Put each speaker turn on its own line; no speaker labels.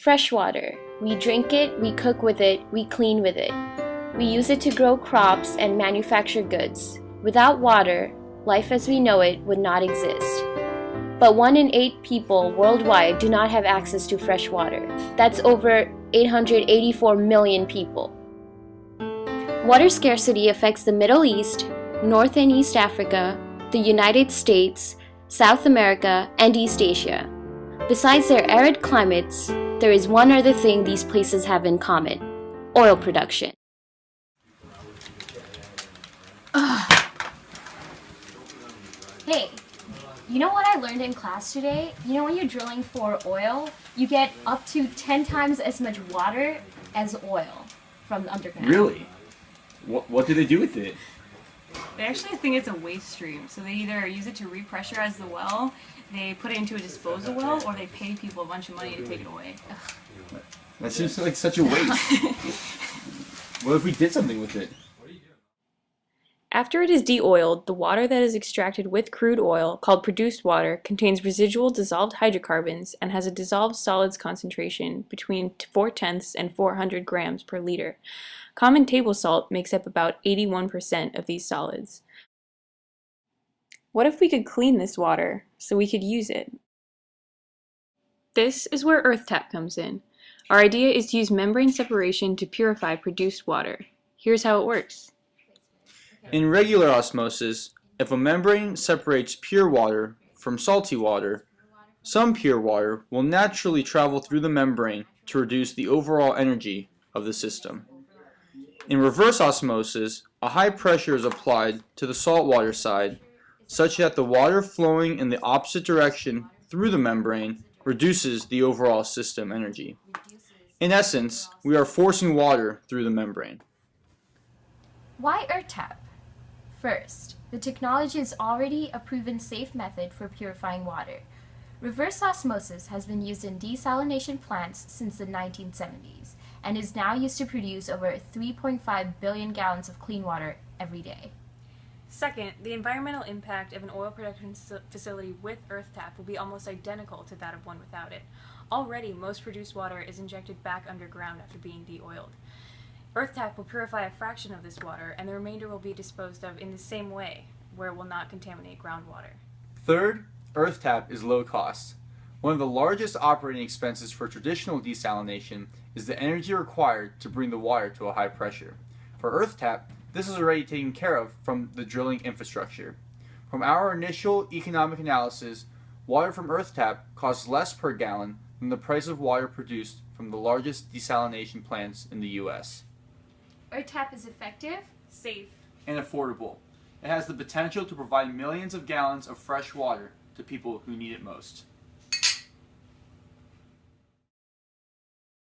Fresh water. We drink it, we cook with it, we clean with it. We use it to grow crops and manufacture goods. Without water, life as we know it would not exist. But 1 in 8 people worldwide do not have access to fresh water. That's over 884 million people. Water scarcity affects the Middle East, North and East Africa, the United States, South America, and East Asia. Besides their arid climates, there is one other thing these places have in common: oil production. Hey, you know what I learned in class today? You know when you're drilling for oil, you get up to 10 times as much water as oil from the underground.
Really? What do they do with it?
They actually think it's a waste stream, so they either use it to repressurize the well, they put it into a disposal well, or they pay people a bunch of money to take it away. Ugh.
That seems like such a waste. What if we did something with it?
After it is de-oiled, the water that is extracted with crude oil, called produced water, contains residual dissolved hydrocarbons and has a dissolved solids concentration between 0.4 and 400 grams per liter. Common table salt makes up about 81% of these solids. What if we could clean this water so we could use it? This is where EarthTap comes in. Our idea is to use membrane separation to purify produced water. Here's how it works.
In regular osmosis, if a membrane separates pure water from salty water, some pure water will naturally travel through the membrane to reduce the overall energy of the system. In reverse osmosis, a high pressure is applied to the saltwater side such that the water flowing in the opposite direction through the membrane reduces the overall system energy. In essence, we are forcing water through the membrane.
Why EarthTap? First, the technology is already a proven safe method for purifying water. Reverse osmosis has been used in desalination plants since the 1970s and is now used to produce over 3.5 billion gallons of clean water every day.
Second, the environmental impact of an oil production facility with EarthTap will be almost identical to that of one without it. Already, most produced water is injected back underground after being de-oiled. EarthTap will purify a fraction of this water, and the remainder will be disposed of in the same way, where it will not contaminate groundwater.
Third, EarthTap is low cost. One of the largest operating expenses for traditional desalination is the energy required to bring the water to a high pressure. For EarthTap, this is already taken care of from the drilling infrastructure. From our initial economic analysis, water from EarthTap costs less per gallon than the price of water produced from the largest desalination plants in the U.S.
EarthTap is effective,
Safe.
and affordable. It has the potential to provide millions of gallons of fresh water to people who need it most.